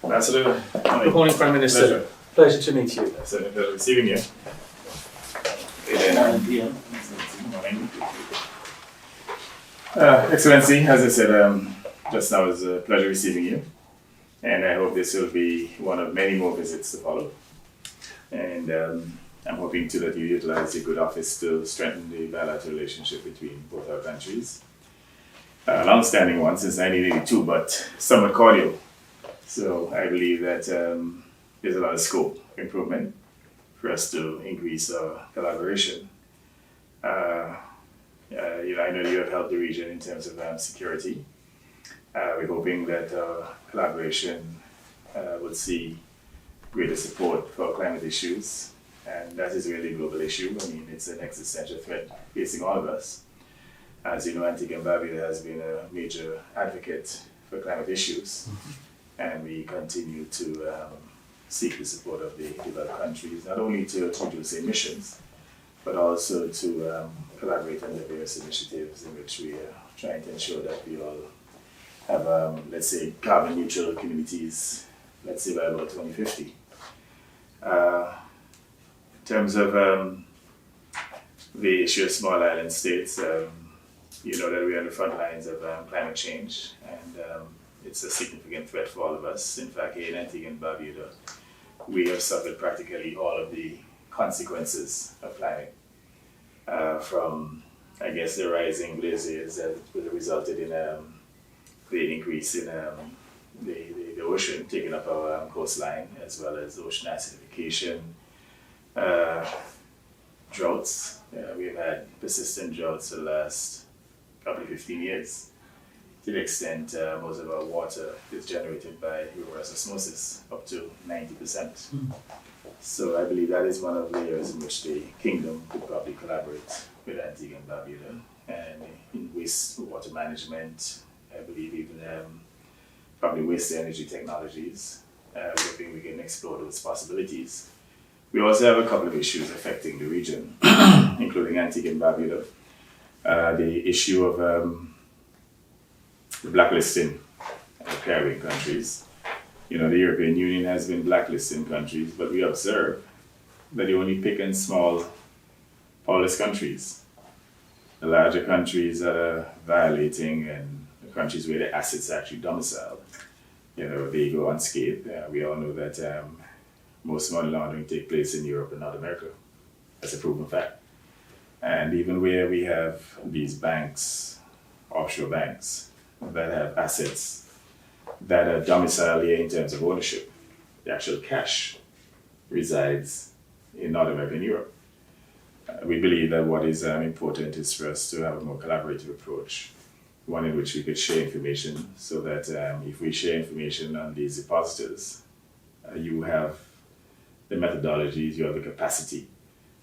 Ambassador, Good morning, Prime Minister. Pleasure to meet you. Pleasure receiving you. PM. Morning. Excellency, as I said just now, it's a pleasure receiving you. And I hope this will be one of many more visits to follow. And I'm hoping too that you utilize your good office to strengthen the bilateral relationship between both our countries. A long-standing one since 1982, but somewhat cordial. So I believe that there's a lot of scope for improvement for us to increase our collaboration. I know you have helped the region in terms of security. We're hoping that our collaboration will see greater support for climate issues, and that is really a global issue. I mean, it's an existential threat facing all of us. As you know, Antigua and Barbuda has been a major advocate for climate issues, and we continue to seek the support of the developed countries, not only to reduce emissions, but also to collaborate on the various initiatives in which we are trying to ensure that we all have, let's say, carbon neutral communities, let's say by about 2050. In terms of the issue of small island states, you know that we are on the front lines of climate change, and it's a significant threat for all of us. In fact, here in Antigua and Barbuda, we have suffered practically all of the consequences of climate, from, I guess, the rising glaciers that resulted in the increase in the ocean taking up our coastline, as well as ocean acidification, droughts. We've had persistent droughts for the last probably 15 years, to the extent most of our water is generated by reverse osmosis, up to 90%. So I believe that is one of the areas in which the kingdom could probably collaborate with Antigua and Barbuda, and in wastewater management, I believe even probably waste energy technologies. We're hoping we can explore those possibilities. We also have a couple of issues affecting the region, including Antigua and Barbuda. The issue of the blacklisting of Caribbean countries. You know, the European Union has been blacklisting countries, but we observe that they only pick on small, powerless countries. The larger countries that are violating, and the countries where the assets are actually domiciled, you know, they go unscathed. We all know that most money laundering takes place in Europe and North America. That's a proven fact. And even where we have these banks, offshore banks, that have assets that are domiciled here in terms of ownership, the actual cash resides in North America and Europe. We believe that what is important is for us to have a more collaborative approach, one in which we could share information, so that if we share information on these depositors, you have the methodologies, you have the capacity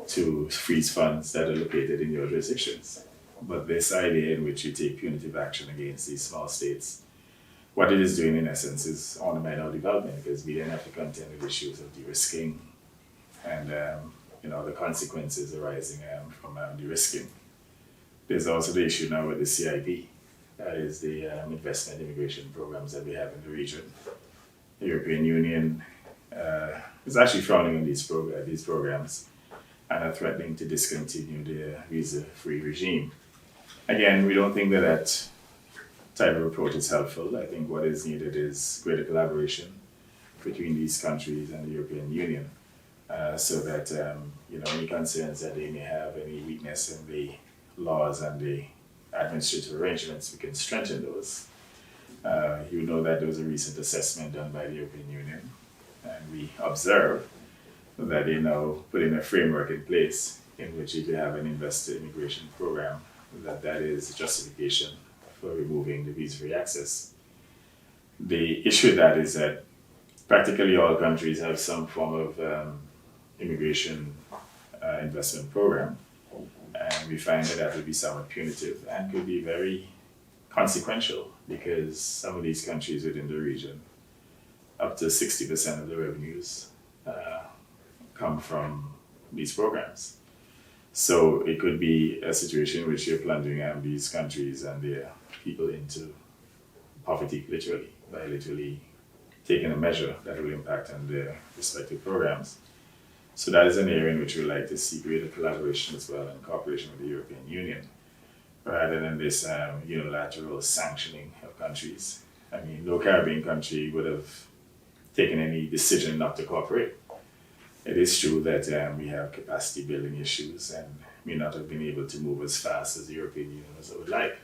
to freeze funds that are located in your jurisdictions. But this idea in which you take punitive action against these small states, what it is doing in essence is undermining our development, because we then have to contend with issues of de-risking and the consequences arising from de-risking. There's also the issue now with the CIP, that is the investment immigration programs that we have in the region. The European Union is actually frowning on these programs and are threatening to discontinue the visa-free regime. Again, we don't think that type of approach is helpful. I think what is needed is greater collaboration between these countries and the European Union, so that any concerns that they may have, any weakness in the laws and the administrative arrangements, we can strengthen those. You know that there was a recent assessment done by the European Union, and we observe that they now put in a framework in place in which if you have an investor immigration program, that is justification for removing the visa-free access. The issue with that is that practically all countries have some form of immigration investment program, and we find that will be somewhat punitive and could be very consequential, because some of these countries within the region, up to 60% of the revenues come from these programs. So it could be a situation in which you're plunging these countries and their people into poverty, literally, by literally taken a measure that will impact on their respective programs. So that is an area in which we like to see greater collaboration as well and cooperation with the European Union, rather than this unilateral sanctioning of countries. I mean, no Caribbean country would have taken any decision not to cooperate. It is true that we have capacity building issues and may not have been able to move as fast as the European Union would like.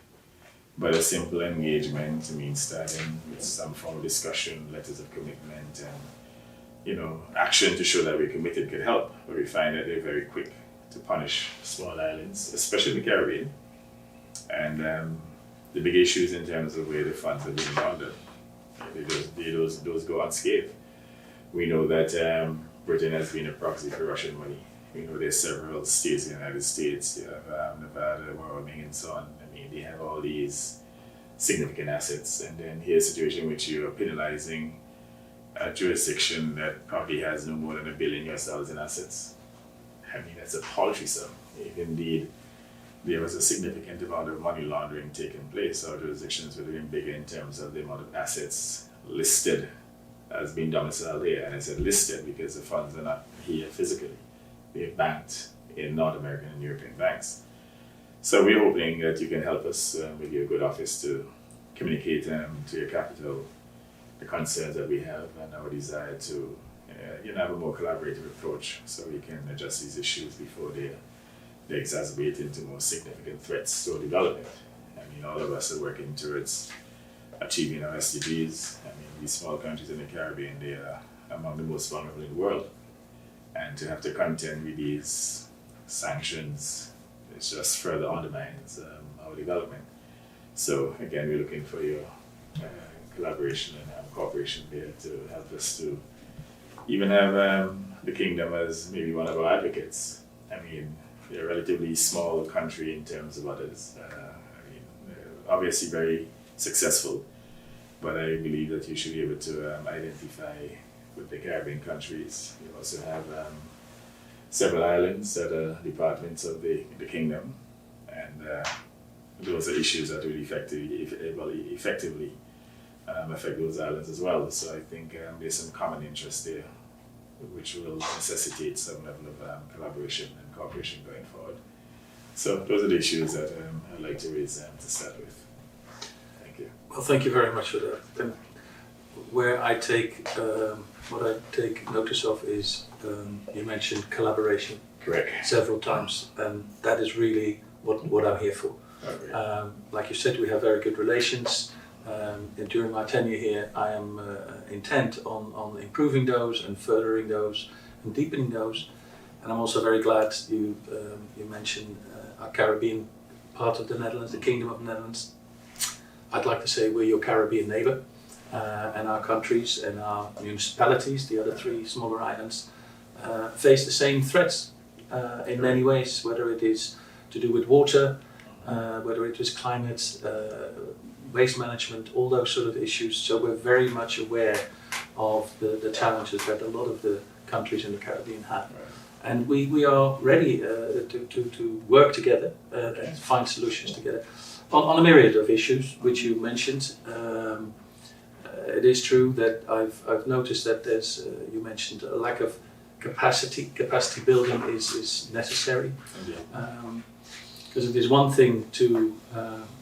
But a simple engagement, starting with some form of discussion, letters of commitment, and action to show that we're committed could help. But we find that they're very quick to punish small islands, especially the Caribbean. And the big issues in terms of where the funds are being laundered, those go unscathed. We know that Britain has been a proxy for Russian money. We know there's several states in the United States, you have Nevada, Wyoming, and so on. They have all these significant assets, and then here's a situation in which you are penalizing a jurisdiction that probably has no more than $1 billion in assets. That's a paltry sum. If indeed there was a significant amount of money laundering taking place, our jurisdictions would have been bigger in terms of the amount of assets listed as being domiciled here. And I said listed because the funds are not here physically. They're banked in North American and European banks. So we're hoping that you can help us with your good office to communicate to your capital the concerns that we have and our desire to have a more collaborative approach so we can address these issues before they exacerbate into more significant threats to our development. All of us are working towards achieving our SDGs. These small countries in the Caribbean, they are among the most vulnerable in the world. And to have to contend with these sanctions, it just further undermines our development. So again, we're looking for your collaboration and cooperation there to help us to even have the kingdom as maybe one of our advocates. They're a relatively small country in terms of others. Obviously very successful, but I believe that you should be able to identify with the Caribbean countries. You also have several islands that are departments of the kingdom, and those are issues that will effectively affect those islands as well. So I think there's some common interest there, which will necessitate some level of collaboration and cooperation going forward. So those are the issues that I'd like to raise to start with. Thank you. Well, thank you very much for that. And where I take what I take notice of is you mentioned collaboration. Correct. Several times, and that is really what I'm here for. Okay. Like you said, we have very good relations. And during my tenure here, I am intent on improving those and furthering those and deepening those. And I'm also very glad you mentioned our Caribbean part of the Netherlands, the Kingdom of the Netherlands. I'd like to say we're your Caribbean neighbour, and our countries and our municipalities, the other 3 smaller islands, face the same threats in many ways, whether it is to do with water, whether it is climate, waste management, all those sort of issues. So we're very much aware of the challenges that a lot of the countries in the Caribbean have. Right. And we are ready to work together and find solutions together on a myriad of issues which you mentioned. It is true that I've noticed that there's, you mentioned a lack of capacity building is necessary. Because it is one thing to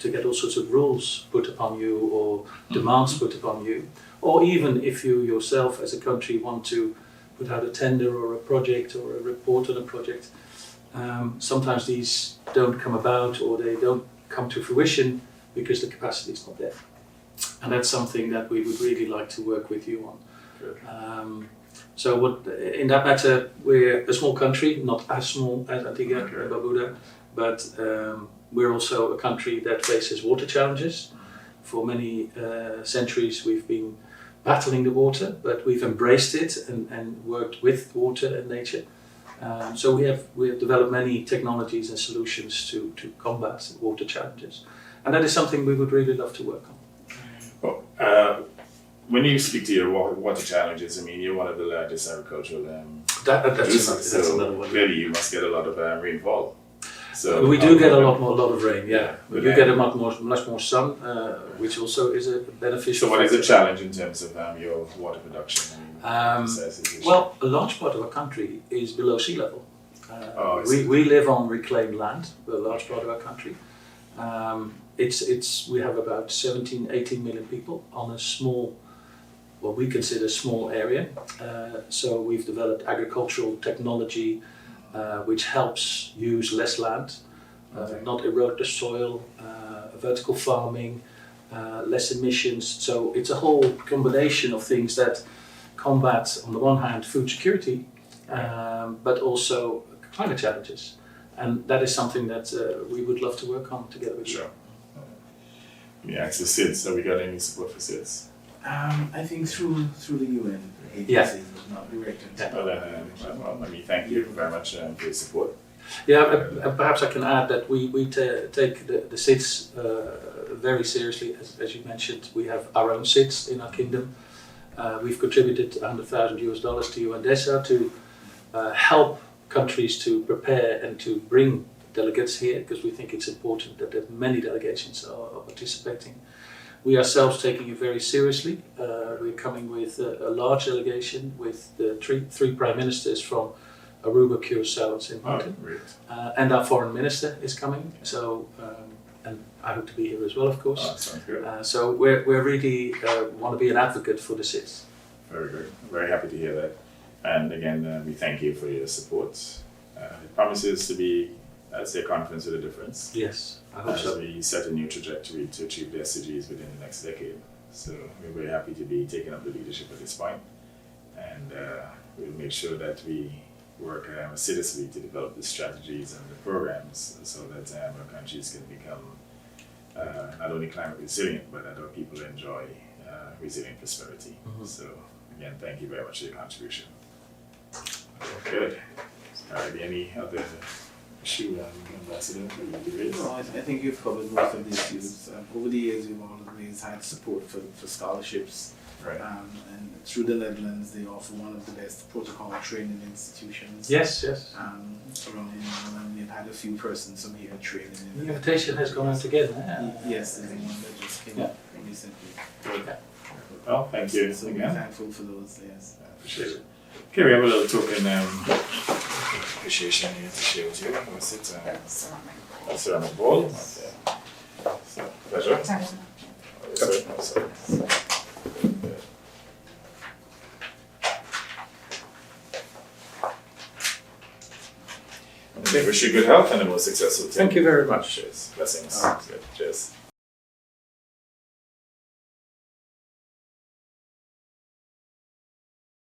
get all sorts of rules put upon you or demands put upon you, or even if you yourself as a country want to put out a tender or a project or a report on a project, sometimes these don't come about or they don't come to fruition because the capacity is not there. And that's something that we would really like to work with you on. Good. So in that matter, we're a small country, not as small as Antigua and Barbuda, but we're also a country that faces water challenges. For many centuries we've been battling the water, but we've embraced it and worked with water and nature. So we have developed many technologies and solutions to combat water challenges. And that is something we would really love to work on. Well, when you speak to your water challenges, you're one of the largest agricultural That's producers, another one. Clearly you must get a lot of rainfall. So we do get a lot of rain. Yeah, we But do then- get a much more sun, which also is a beneficial. So what is the factor. challenge in terms of your water production? I mean, besides this issue? Well, a large part of our country is below sea level. I see. We live on reclaimed land, a large part of our country. We have about 17, 18 million people on a small, what we consider small area. So we've developed agricultural technology which helps use less land, not erode the soil, vertical farming, less emissions. So it's a whole combination of things that combat, on the one hand, food security, but also climate challenges. And that is something that we would love to work on together with you. Sure. Yeah, access SIDS. Have we got any support for SIDS? I think through the UN agencies, Yeah. but not directly. Well, let me thank you very much for your support. Yeah, perhaps I can add that we take the SIDS very seriously. As you mentioned, we have our own SIDS in our kingdom. We've contributed $100,000 to UNDESA to help countries to prepare and to bring delegates here, because we think it's important that many delegations are participating. We ourselves taking it very seriously. We're coming with a large delegation with the three prime ministers from Aruba, Curacao, and St. Martin. Great. And our foreign minister is coming. So, and I hope to be here as well, of course. Sounds good. So we're really want to be an advocate for the SIDS. Very good. I'm very happy to hear that. And again, we thank you for your support. It promises to be, I'd say, a conference with a difference. Yes, I hope As so. we set a new trajectory to achieve the SDGs within the next decade. So we're very happy to be taking up the leadership at this point. And we'll make sure that we work assiduously to develop the strategies and the programs so that our countries can become not only climate resilient, but that our people enjoy resilient prosperity. Mhm. So again, thank you very much for your contribution. Good. All right, any other issue, Ambassador, that you want to raise? No, I think you've covered most of the issues. Over the years, we've always had support for scholarships. Right. And through the Netherlands, they offer one of the best protocol training institutions Yes. around in Ireland. We've had a few persons from here training. The invitation has gone out again. Yes, there's one that just came up recently. Well, thank you So we're again. thankful for those, yes. I appreciate it. Okay, we have a little token appreciation here to share with you. What's it? A ceramic bowl. Okay. So, pleasure. Sorry. I wish you good health and a most successful team. Thank you very much. Cheers. Blessings. Cheers.